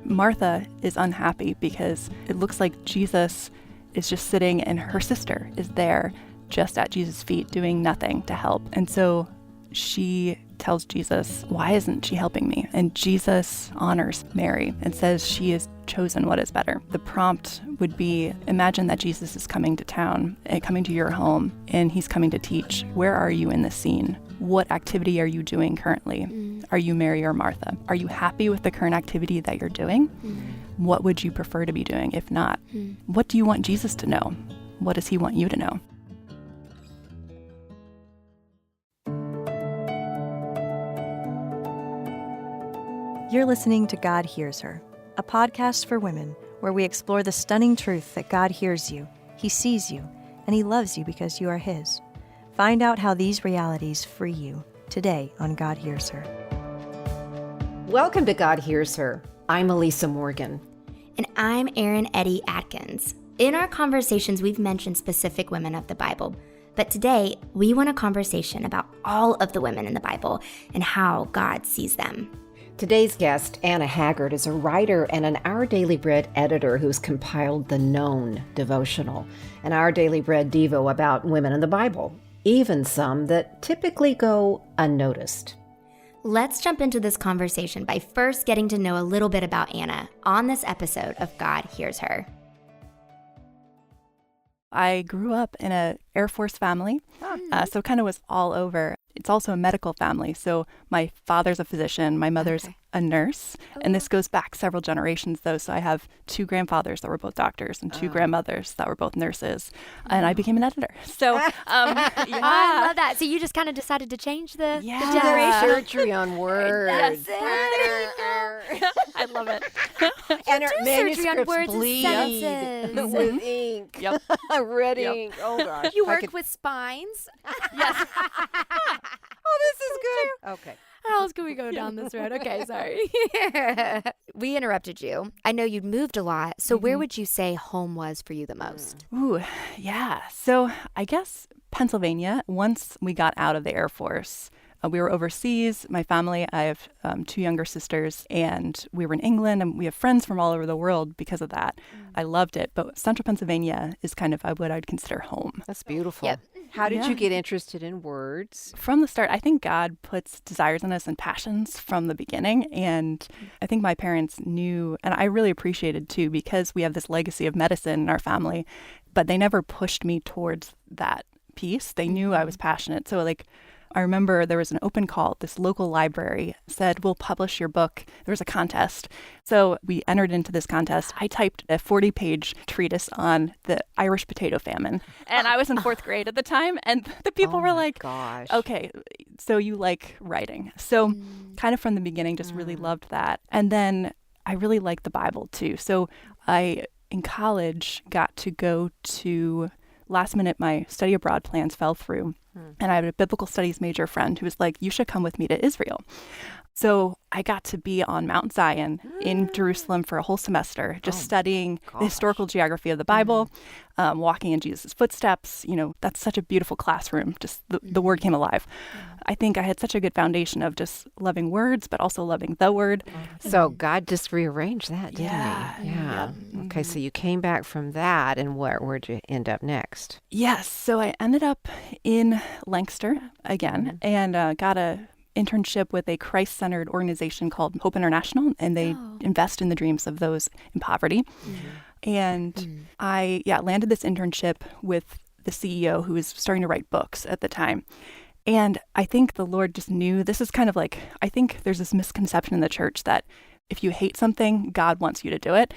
Martha is unhappy because it looks like Jesus is just sitting and her sister is there just at Jesus' feet doing nothing to help. And so she tells Jesus, why isn't she helping me? And Jesus honors Mary and says she has chosen what is better. The prompt would be, imagine that Jesus is coming to town and coming to your home, and he's coming to teach. Where are you in this scene? What activity are you doing currently? Are you Mary or Martha? Are you happy with the current activity that you're doing? What would you prefer to be doing if not? What do you want Jesus to know? What does he want you to know? You're listening to God Hears Her, a podcast for women where we explore the stunning truth that God hears you, he sees you, and he loves you because you are his. Find out how these realities free you today on God Hears Her. Welcome to God Hears Her. I'm Elisa Morgan. And I'm Eryn Eddy Adkins. In our conversations, we've mentioned specific women of the Bible. But today, we want a conversation about all of the women in the Bible and how God sees them. Today's guest, Anna Haggard, is a writer and an Our Daily Bread editor who's compiled the Known Devotional, an Our Daily Bread Devo about women in the Bible, even some that typically go unnoticed. Let's jump into this conversation by first getting to know a little bit about Anna on this episode of God Hears Her. I grew up in an Air Force family, so kind of was all over. It's also a medical family, so my father's a physician, my mother's a nurse, and this goes back several generations, though, so I have two grandfathers that were both doctors and two grandmothers that were both nurses, and I became an editor. So, yeah. I love that. So you just kind of decided to change the generation. Surgery on words. That's it. I love it. And our surgery on manuscripts words and bleed sentences. with ink. Yep. Red ink. Oh, gosh. You work with spines? Yes. Oh, this is good. Okay. How else can we go down this road? Okay, sorry. We interrupted you. I know you'd moved a lot. So where would you say home was for you the most? Ooh, yeah. So I guess Pennsylvania, once we got out of the Air Force, we were overseas. My family, I have two younger sisters, and we were in England, and we have friends from all over the world because of that. I loved it. But central Pennsylvania is kind of what I'd consider home. That's beautiful. Yep. How did you get interested in words? From the start, I think God puts desires in us and passions from the beginning. And I think my parents knew, and I really appreciated too, because we have this legacy of medicine in our family, but they never pushed me towards that piece. They knew I was passionate. So I remember there was an open call. This local library said, we'll publish your book. There was a contest. So we entered into this contest. I typed a 40-page treatise on the Irish potato famine. And I was in fourth grade at the time. And the people were like, gosh. Okay, so you like writing. So kind of from the beginning, just really loved that. And then I really liked the Bible too. So I, in college, got to go to, last minute, my study abroad plans fell through. And I had a biblical studies major friend who was like, you should come with me to Israel. So I got to be on Mount Zion in Jerusalem for a whole semester, just studying the historical geography of the Bible, walking in Jesus' footsteps. You know, that's such a beautiful classroom. Just the word came alive. I think I had such a good foundation of just loving words, but also loving the word. So God just rearranged that, didn't he? Yeah. Okay, so you came back from that, and where'd you end up next? Yes. So I ended up in Lancaster again and got a internship with a Christ-centered organization called Hope International, and they invest in the dreams of those in poverty. And I landed this internship with the CEO who was starting to write books at the time. And I think the Lord just knew, this is kind of like, I think there's this misconception in the church that if you hate something, God wants you to do it.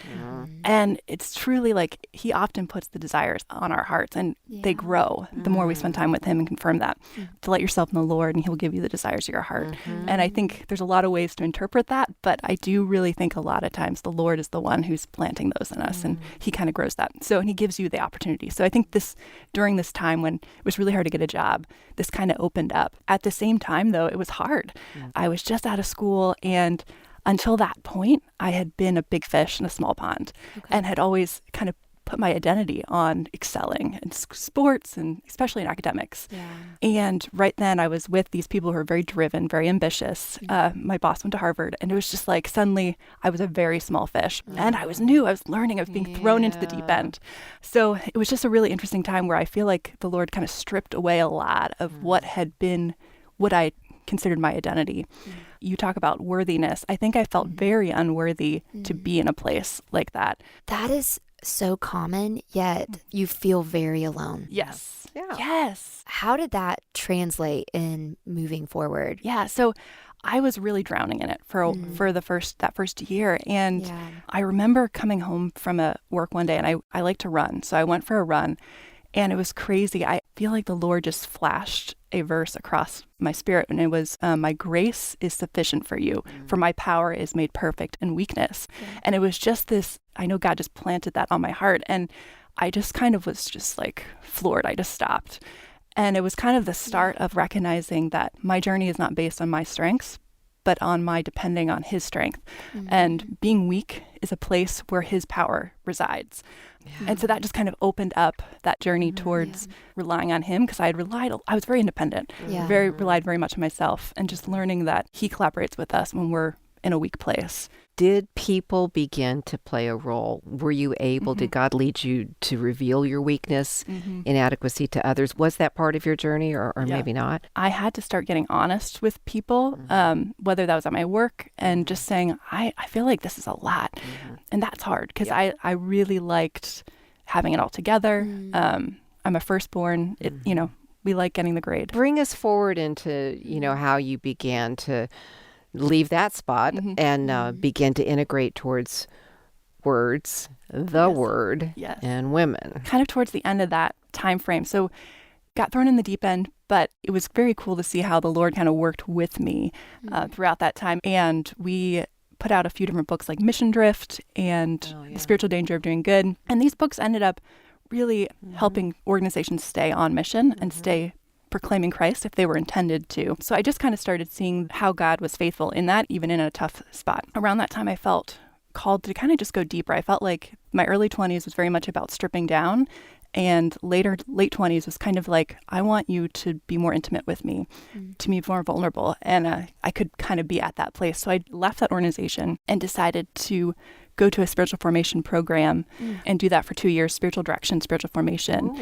And it's truly like he often puts the desires on our hearts, and they grow the more we spend time with him and confirm that. Delight yourself in the Lord and he'll give you the desires of your heart. And I think there's a lot of ways to interpret that, but I do really think a lot of times the Lord is the one who's planting those in us, and he kind of grows that. So, and he gives you the opportunity. So I think during this time when it was really hard to get a job, this kind of opened up. At the same time, though, it was hard. I was just out of school, and until that point, I had been a big fish in a small pond and had always kind of put my identity on excelling in sports and especially in academics. Yeah. And right then I was with these people who were very driven, very ambitious. My boss went to Harvard, and it was just like suddenly I was a very small fish. And I was new. I was learning. I was being thrown into the deep end. So it was just a really interesting time where I feel like the Lord kind of stripped away a lot of what had been what I considered my identity. You talk about worthiness. I think I felt very unworthy to be in a place like that. That is so common, yet you feel very alone. Yes. Yeah. Yes. How did that translate in moving forward? Yeah. So I was really drowning in it for that first year. And I remember coming home from a work one day, and I like to run. So I went for a run, and it was crazy. I feel like the Lord just flashed a verse across my spirit, and it was, my grace is sufficient for you, for my power is made perfect in weakness. And it was just this, I know God just planted that on my heart, and I just kind of was just like floored. I just stopped. And it was kind of the start of recognizing that my journey is not based on my strengths, but on my depending on his strength. And being weak is a place where his power resides. And so that just kind of opened up that journey towards relying on him, because I was very independent, relied very much on myself, and just learning that he collaborates with us when we're in a weak place. Did people begin to play a role? Were you able, did God lead you to reveal your weakness, inadequacy to others? Was that part of your journey or maybe not? I had to start getting honest with people, whether that was at my work, and just saying, I feel like this is a lot. And that's hard, because I really liked having it all together. I'm a firstborn. We like getting the grade. Bring us forward into, how you began to leave that spot and begin to integrate towards words, the word, and women. Kind of towards the end of that time frame. So got thrown in the deep end, but it was very cool to see how the Lord kind of worked with me throughout that time. And we put out a few different books like Mission Drift and The Spiritual Danger of Doing Good. And these books ended up really helping organizations stay on mission and stay proclaiming Christ if they were intended to. So I just kind of started seeing how God was faithful in that, even in a tough spot. Around that time, I felt called to kind of just go deeper. I felt like my early 20s was very much about stripping down, and late 20s was kind of like, I want you to be more intimate with me, to be more vulnerable. And I could kind of be at that place. So I left that organization and decided to go to a spiritual formation program and do that for 2 years, spiritual direction, spiritual formation.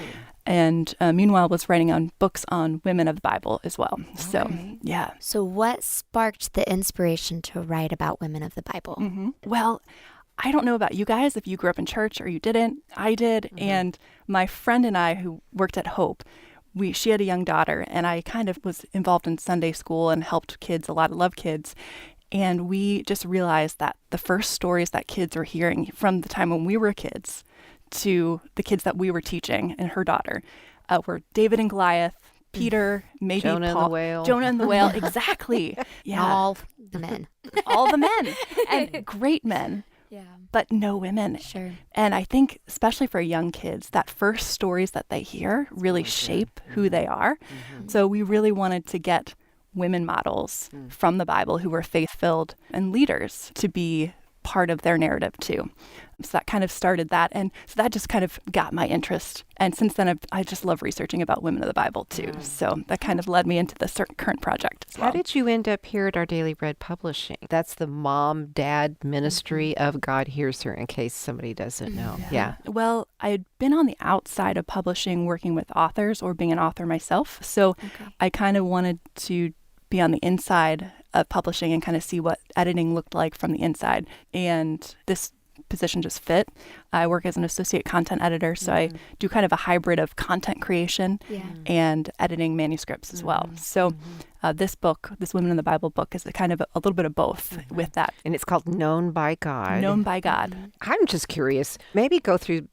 And meanwhile, was writing on books on women of the Bible as well. So, So what sparked the inspiration to write about women of the Bible? Well, I don't know about you guys, if you grew up in church or you didn't. I did. And my friend and I, who worked at Hope, she had a young daughter, and I kind of was involved in Sunday school and helped kids, a lot of love kids. And we just realized that the first stories that kids are hearing from the time when we were kids to the kids that we were teaching and her daughter were David and Goliath, Peter, maybe Jonah Paul. and the whale. Jonah and the whale, exactly. All the men. All the men. And great men. But no women. Sure. And I think, especially for young kids, that first stories that they hear really shape who they are. So we really wanted to get women models from the Bible who were faith-filled and leaders to be part of their narrative too. So that kind of started that. And so that just kind of got my interest. And since then, I just love researching about women of the Bible too. So that kind of led me into the current project as well. How did you end up here at Our Daily Bread Publishing? That's the mom-dad ministry of God Hears Her, in case somebody doesn't know. Well, I had been on the outside of publishing, working with authors or being an author myself. So I kind of wanted to be on the inside of publishing and kind of see what editing looked like from the inside. And this position just fit. I work as an associate content editor, so I do kind of a hybrid of content creation and editing manuscripts as well. So this book, this Women in the Bible book, is a kind of a little bit of both with that. And it's called Known by God. Known by God. I'm just curious, maybe go through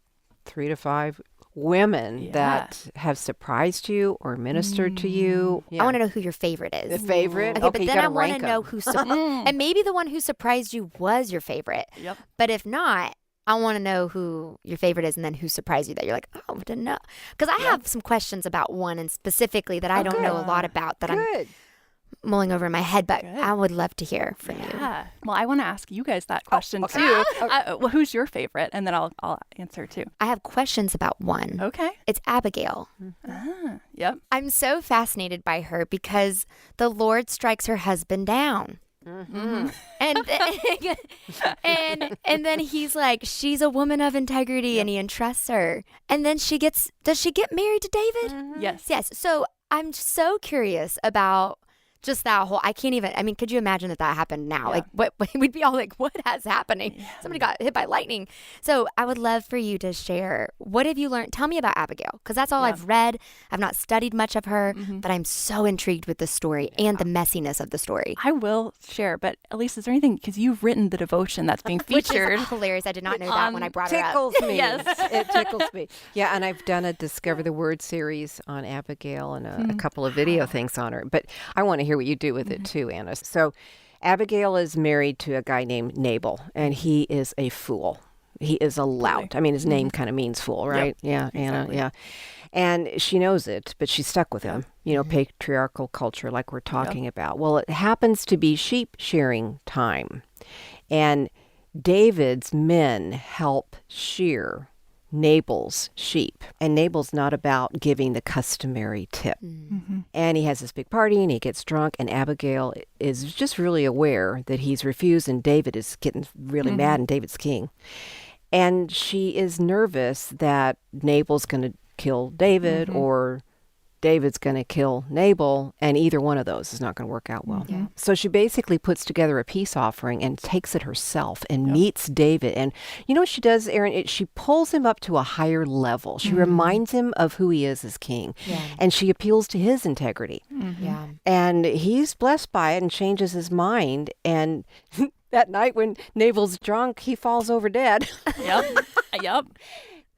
3 to 5 women that have surprised you or ministered to you. I want to know who your favorite is. The favorite? Okay, but then I want to know who, and maybe the one who surprised you was your favorite. Yep. But if not, I want to know who your favorite is and then who surprised you that you're like, oh, I didn't know. Because I have some questions about one and specifically that I don't know a lot about that I'm mulling over in my head, but Good. I would love to hear from you. Yeah. Well, I want to ask you guys that question okay. too. Well, who's your favorite? And then I'll answer too. I have questions about one. Okay. It's Abigail. Yep. I'm so fascinated by her because the Lord strikes her husband down. And then he's like, she's a woman of integrity, and he entrusts her. And then does she get married to David? Yes. Yes. So I'm so curious about just that whole, could you imagine that happened now? Yeah. Like, what we'd be all like, what is happening? Yeah. Somebody got hit by lightning. So I would love for you to share, what have you learned? Tell me about Abigail, because that's all I've read. I've not studied much of her, but I'm so intrigued with the story and the messiness of the story. I will share, but Elisa, is there anything, because you've written the devotion that's being featured. Which is hilarious. I did not know that when I brought her up. Tickles me. Yes. It tickles me. Yeah, and I've done a Discover the Word series on Abigail and a couple of video things on her. But I want to hear what you do with it too, Anna. So Abigail is married to a guy named Nabal, and he is a fool. He is a lout. I mean, his name kind of means fool, right? Yep. Yeah, Anna, Exactly. yeah. And she knows it, but she's stuck with him. You know, patriarchal culture like we're talking about. Well, it happens to be sheep shearing time. And David's men help shear Nabal's sheep. And Nabal's not about giving the customary tip. And he has this big party and he gets drunk, and Abigail is just really aware that he's refused, and David is getting really mad, and David's king. And she is nervous that Nabal's going to kill David or David's going to kill Nabal, and either one of those is not going to work out well. So she basically puts together a peace offering and takes it herself and meets David. And you know what she does, Eryn? She pulls him up to a higher level. She reminds him of who he is as king. And she appeals to his integrity. Yeah. And he's blessed by it and changes his mind. And that night when Nabal's drunk, he falls over dead. Yep.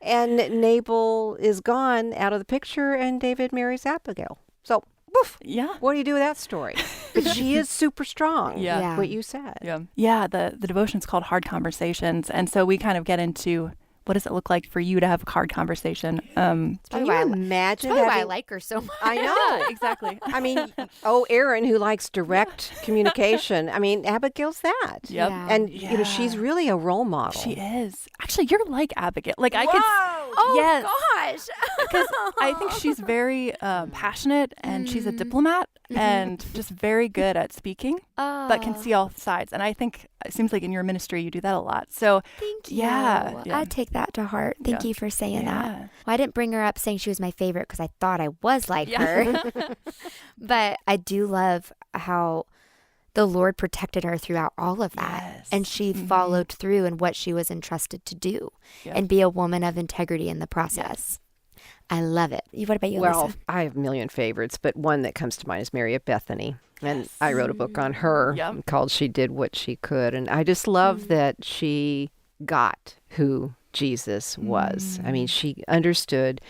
And Nabal is gone out of the picture, and David marries Abigail. So, woof. Yeah. What do you do with that story? But she is super strong. Yeah. What you said. Yeah, the devotion's called Hard Conversations. And so we kind of get into, what does it look like for you to have a hard conversation? Can you imagine That's why I having... like her so much. I know. Yeah, exactly. I mean, Eryn, who likes direct communication. I mean, Abigail's that. Yep. Yeah. And, you know, she's really a role model. She is. Actually, you're like Abigail. Like, I could... Oh, Yes. gosh. Because I think she's very passionate, and she's a diplomat, and just very good at speaking, but can see all sides. And I think it seems like in your ministry you do that a lot. So Thank you. Yeah. I take that to heart. Thank you for saying that. Yeah. Well, I didn't bring her up saying she was my favorite because I thought I was like her. But I do love how the Lord protected her throughout all of that. Yes. And she followed through in what she was entrusted to do and be a woman of integrity in the process. I love it. What about you, Well, Elisa? I have a million favorites, but one that comes to mind is Mary of Bethany. And I wrote a book on her called She Did What She Could. And I just love that she got who Jesus was. I mean, she understood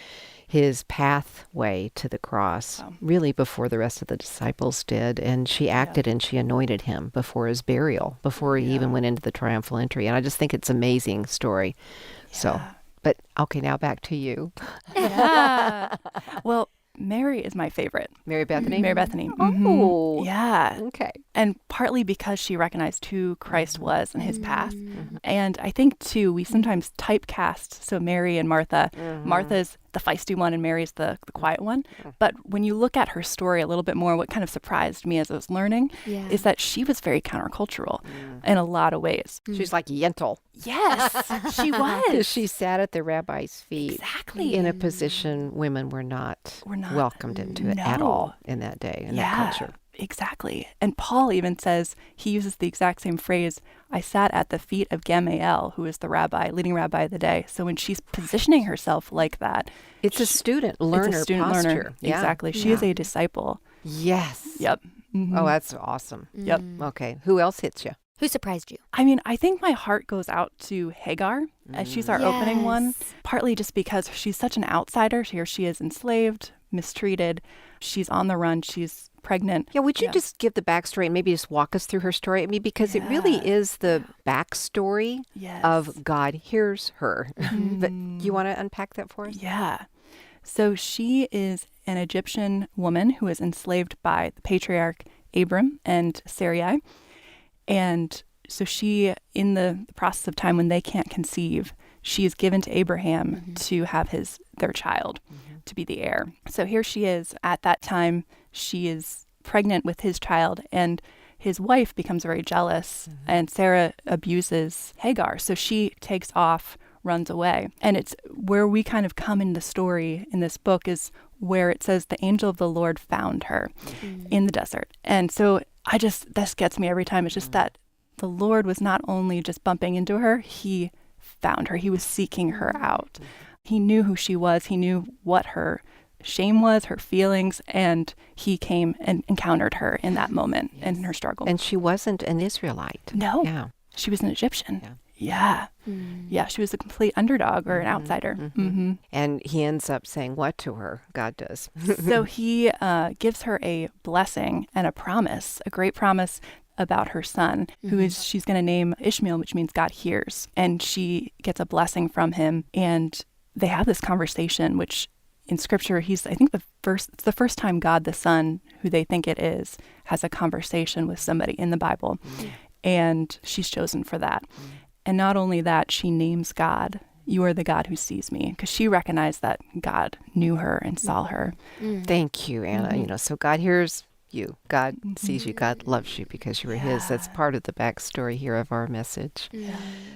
his pathway to the cross really before the rest of the disciples did. And she acted and she anointed him before his burial, before he even went into the triumphal entry. And I just think it's an amazing story. So, but okay, now back to you. Yeah. Well, Mary is my favorite. Mary Bethany? Mary Bethany. Oh. Yeah. Okay. And partly because she recognized who Christ was and his path. And I think, too, we sometimes typecast, so Mary and Martha. Martha's the feisty one and Mary's the quiet one. But when you look at her story a little bit more, what kind of surprised me as I was learning is that she was very countercultural in a lot of ways. She's like Yentl. Yes, she was. She sat at the rabbi's feet. Exactly. In a position women were not welcomed into it at all in that day, in that culture. Exactly. And Paul even says, he uses the exact same phrase, I sat at the feet of Gamaliel, who is the leading rabbi of the day. So when she's positioning herself like that, It's a student learner it's a student posture. learner. Yeah. Exactly. She is a disciple. Yes. Yep. Oh, that's awesome. Yep. Okay. Who else hits you? Who surprised you? I mean, I think my heart goes out to Hagar, as she's our opening one, Yes. partly just because she's such an outsider. Here she is enslaved, mistreated. She's on the run. She's pregnant. Yeah, would you just give the backstory and maybe just walk us through her story? I mean, because it really is the backstory of God hears her. But you want to unpack that for us? Yeah. So she is an Egyptian woman who is enslaved by the patriarch Abram and Sarai. And so she, in the process of time when they can't conceive, she is given to Abraham to have their child, to be the heir. So here she is. At that time, she is pregnant with his child, and his wife becomes very jealous, and Sarah abuses Hagar. So she takes off, runs away. And it's where we kind of come in the story in this book is where it says the angel of the Lord found her in the desert. And so this gets me every time. It's just that the Lord was not only just bumping into her, he found her. He was seeking her out. He knew who she was. He knew what her shame was, her feelings, and he came and encountered her in that moment and in her struggle. And she wasn't an Israelite. No. Yeah. She was an Egyptian. Yeah. Yeah, she was a complete underdog or an outsider. And he ends up saying what to her? God does. So he gives her a blessing and a promise, a great promise about her son, she's going to name Ishmael, which means God hears. And she gets a blessing from him. And they have this conversation, which in Scripture, it's the first time God the Son, who they think it is, has a conversation with somebody in the Bible. And she's chosen for that. And not only that, she names God, "You are the God who sees me," because she recognized that God knew her and saw her. Thank you, Anna. So God hears you. God sees you. God loves you because you were his. That's part of the backstory here of our message.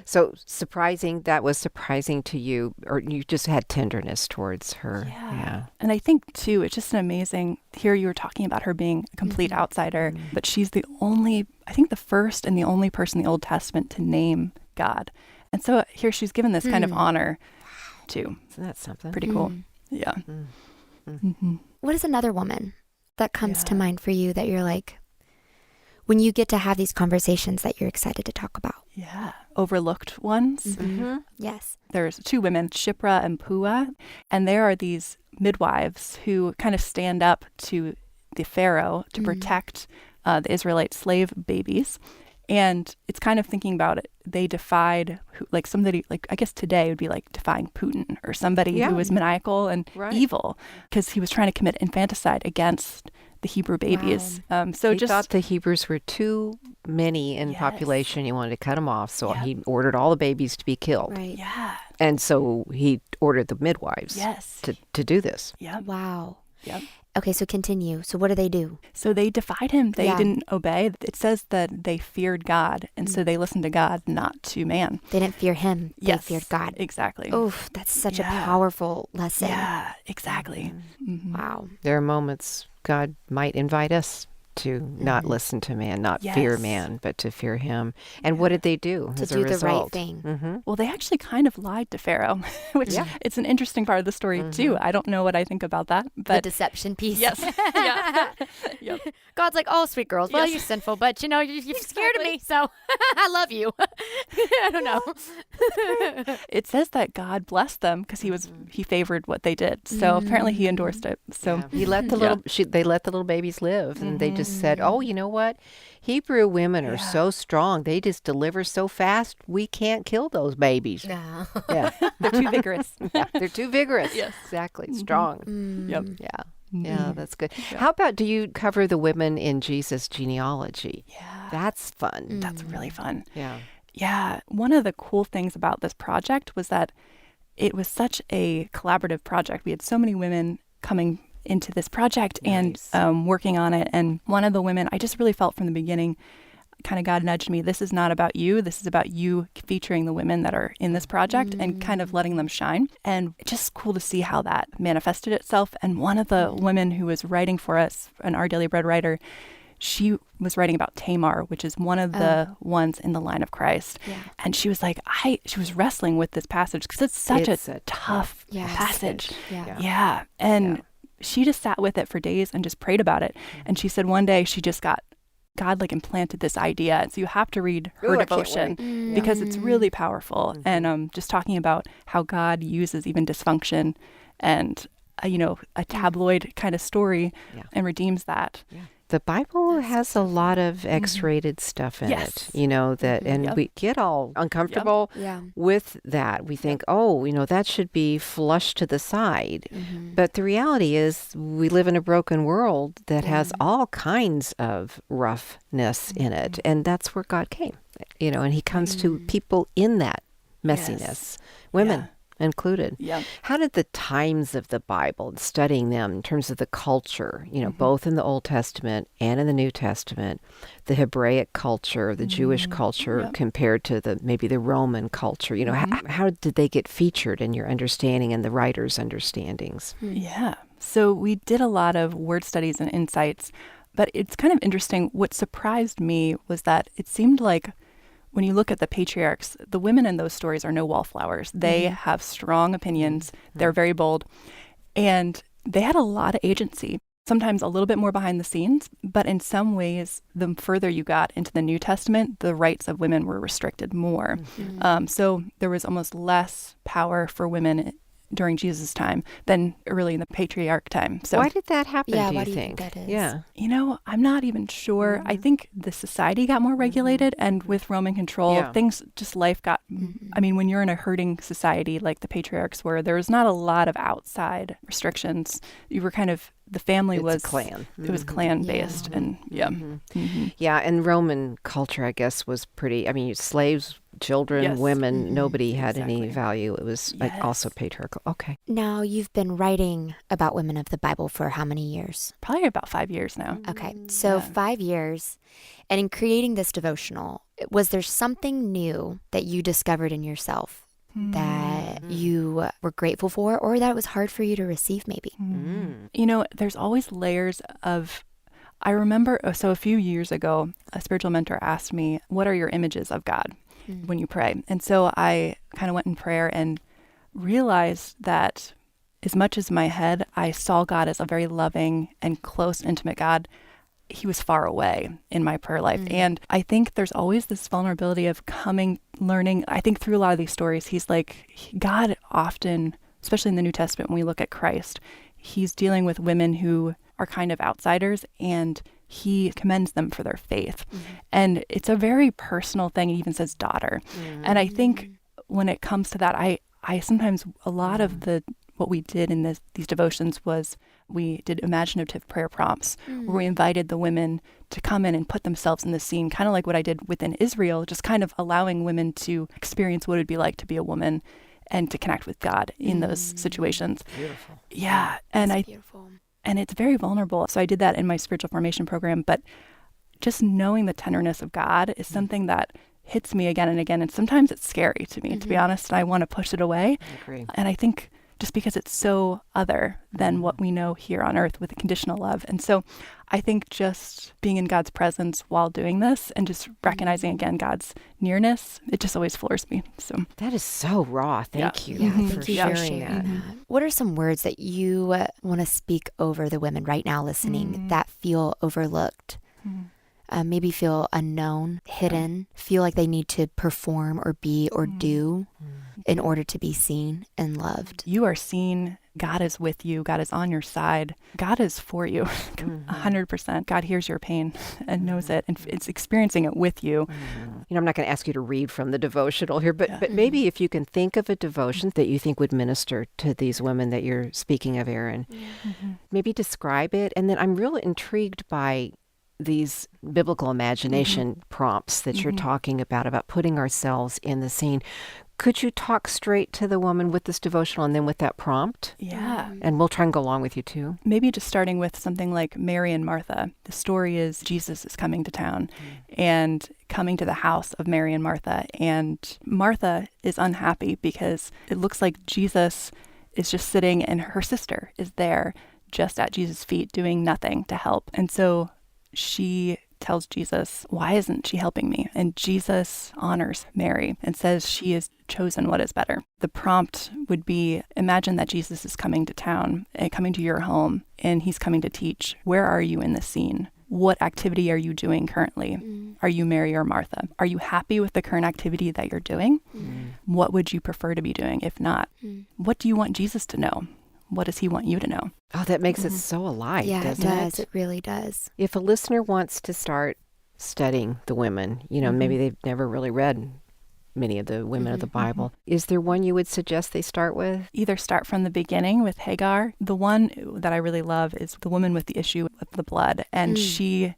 So that was surprising to you, or you just had tenderness towards her. Yeah. And I think, too, it's just an amazing, here you were talking about her being a complete outsider, but she's the first and the only person in the Old Testament to name God. And so here she's given this kind of honor, too. Isn't that something? Pretty cool. Yeah. What is another woman that comes to mind for you that you're like, when you get to have these conversations that you're excited to talk about? Yeah. Overlooked ones. Yes. There's two women, Shiphrah and Puah, and there are these midwives who kind of stand up to the Pharaoh to protect the Israelite slave babies. And it's kind of thinking about it. They defied, somebody, I guess today would be like defying Putin or somebody who was maniacal and evil because he was trying to commit infanticide against the Hebrew babies. He thought the Hebrews were too many in population. He wanted to cut them off. So he ordered all the babies to be killed. Right. Yeah. And so he ordered the midwives to do this. Yeah. Wow. Yep. Okay, so continue. So what do they do? So they defied him. They didn't obey. It says that they feared God, and so they listened to God, not to man. They didn't fear him. They feared God. Exactly. Oof, that's such a powerful lesson. Yeah, exactly. Wow. There are moments God might invite us to not listen to man, not fear man, but to fear him. And what did they do to as do a result? the right thing? Well, they actually kind of lied to Pharaoh, which it's an interesting part of the story, too. I don't know what I think about that. But The deception piece. yes. Yep. God's like, oh, sweet girls. Well, you're sinful, but, you're scared of me, so I love you. I don't know. It says that God blessed them because he favored what they did. So apparently he endorsed it. So he let the they let the little babies live, and they just said, "Oh, you know what? Hebrew women are so strong. They just deliver so fast. We can't kill those babies." No. Yeah, they're too vigorous. they're too vigorous. Yes, exactly. Strong. Yep. Yeah. Yeah, that's good. How about, do you cover the women in Jesus' genealogy? Yeah, that's fun. That's really fun. Yeah. Yeah. One of the cool things about this project was that it was such a collaborative project. We had so many women coming into this project and working on it. And one of the women, I just really felt from the beginning, kind of God nudged me, this is not about you. This is about you featuring the women that are in this project and kind of letting them shine. And it's just cool to see how that manifested itself. And one of the women who was writing for us, an Our Daily Bread writer, she was writing about Tamar, which is one of the ones in the line of Christ. Yeah. And she was like, she was wrestling with this passage because it's such a tough passage. Yeah. And she just sat with it for days and just prayed about it. And she said one day she just got, God implanted this idea. And so you have to read her devotion because it's really powerful. And just talking about how God uses even dysfunction and, a tabloid kind of story and redeems that. The Bible has a lot of X-rated stuff in it, and we get all uncomfortable with that. We think, that should be flushed to the side. But the reality is we live in a broken world that has all kinds of roughness in it. And that's where God came, and he comes to people in that messiness, women included. How did the times of the Bible, studying them in terms of the culture, both in the Old Testament and in the New Testament, the Hebraic culture, the Jewish culture compared to maybe the Roman culture, how did they get featured in your understanding and the writers' understandings? Yeah. So we did a lot of word studies and insights, but it's kind of interesting. What surprised me was that it seemed like when you look at the patriarchs, the women in those stories are no wallflowers. They have strong opinions. They're very bold. And they had a lot of agency, sometimes a little bit more behind the scenes. But in some ways, the further you got into the New Testament, the rights of women were restricted more. So there was almost less power for women during Jesus' time than early in the patriarch time. So why did that happen, do you think? That is? Yeah. I'm not even sure. I think the society got more regulated, and with Roman control, things, just life got, I mean, when you're in a herding society like the patriarchs were, there was not a lot of outside restrictions. You were kind of, the family was clan. It was clan based, and Yeah, and Roman culture, I guess, was pretty, slaves, children, women, nobody had any value. It was also patriarchal. Okay. Now, you've been writing about women of the Bible for how many years? Probably about 5 years now. Okay. So 5 years. And in creating this devotional, was there something new that you discovered in yourself that you were grateful for, or that it was hard for you to receive maybe? There's always layers of, I remember, so a few years ago, a spiritual mentor asked me, what are your images of God when you pray? And so I kind of went in prayer and realized that as much as in my head, I saw God as a very loving and close, intimate God, he was far away in my prayer life. And I think there's always this vulnerability of learning. I think through a lot of these stories, he's like, God often, especially in the New Testament, when we look at Christ, he's dealing with women who are kind of outsiders, and he commends them for their faith. And it's a very personal thing. He even says daughter. And I think when it comes to that, I sometimes, a lot of what we did in these devotions was we did imaginative prayer prompts where we invited the women to come in and put themselves in the scene, kind of like what I did within Israel, just kind of allowing women to experience what it would be like to be a woman and to connect with God in those situations. Beautiful. Yeah. And Beautiful. And it's very vulnerable. So I did that in my spiritual formation program, but just knowing the tenderness of God is something that hits me again and again. And sometimes it's scary to me, to be honest, and I want to push it away. I agree. And I think just because it's so other than what we know here on earth with conditional love. And so I think just being in God's presence while doing this and just recognizing again God's nearness, it just always floors me. So that is so raw. Thank you for sharing that. What are some words that you want to speak over the women right now listening that feel overlooked? Maybe feel unknown, hidden, feel like they need to perform or be or do in order to be seen and loved. You are seen. God is with you. God is on your side. God is for you 100%. God hears your pain and knows it, and it's experiencing it with you. I'm not going to ask you to read from the devotional here, but maybe if you can think of a devotion that you think would minister to these women that you're speaking of, Eryn, maybe describe it. And then I'm really intrigued by these biblical imagination prompts that you're talking about putting ourselves in the scene. Could you talk straight to the woman with this devotional and then with that prompt? Yeah. And we'll try and go along with you too. Maybe just starting with something like Mary and Martha. The story is Jesus is coming to town and coming to the house of Mary and Martha. And Martha is unhappy because it looks like Jesus is just sitting and her sister is there just at Jesus' feet doing nothing to help. And so she tells Jesus, why isn't she helping me? And Jesus honors Mary and says she has chosen what is better. The prompt would be, imagine that Jesus is coming to town and coming to your home, and he's coming to teach. Where are you in the scene? What activity are you doing currently? Are you Mary or Martha? Are you happy with the current activity that you're doing? What would you prefer to be doing if not? What do you want Jesus to know? what does he want you to know? Oh, that makes it so alike, Yeah, it doesn't does. It really does. If a listener wants to start studying the women, maybe they've never really read many of the women of the Bible, is there one you would suggest they start with? Either start from the beginning with Hagar. The one that I really love is the woman with the issue of the blood. And she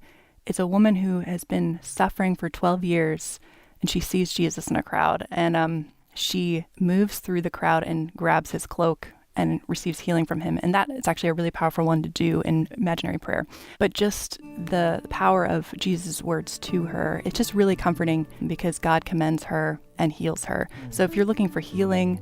is a woman who has been suffering for 12 years, and she sees Jesus in a crowd. And she moves through the crowd and grabs his cloak and receives healing from him. And that is actually a really powerful one to do in imaginary prayer. But just the power of Jesus' words to her, it's just really comforting because God commends her and heals her. So if you're looking for healing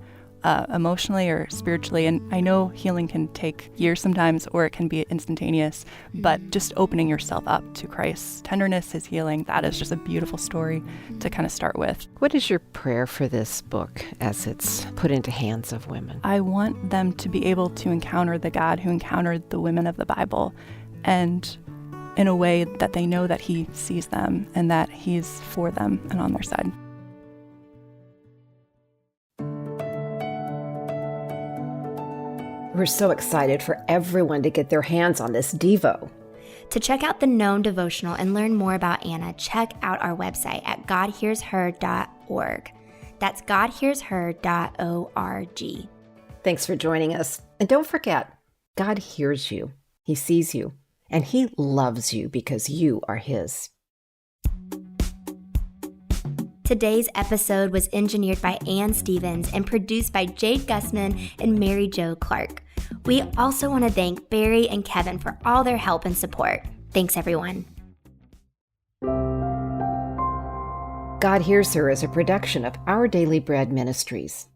emotionally or spiritually, and I know healing can take years sometimes, or it can be instantaneous, but just opening yourself up to Christ's tenderness, his healing, that is just a beautiful story to kind of start with. What is your prayer for this book as it's put into hands of women? I want them to be able to encounter the God who encountered the women of the Bible, and in a way that they know that he sees them and that he's for them and on their side. We're so excited for everyone to get their hands on this Devo. To check out the Known Devotional and learn more about Anna, check out our website at godhearsher.org. That's godhearsher.org. Thanks for joining us. And don't forget, God hears you, he sees you, and he loves you because you are his. Today's episode was engineered by Ann Stevens and produced by Jade Gussman and Mary Jo Clark. We also want to thank Barry and Kevin for all their help and support. Thanks, everyone. God Hears Her is a production of Our Daily Bread Ministries.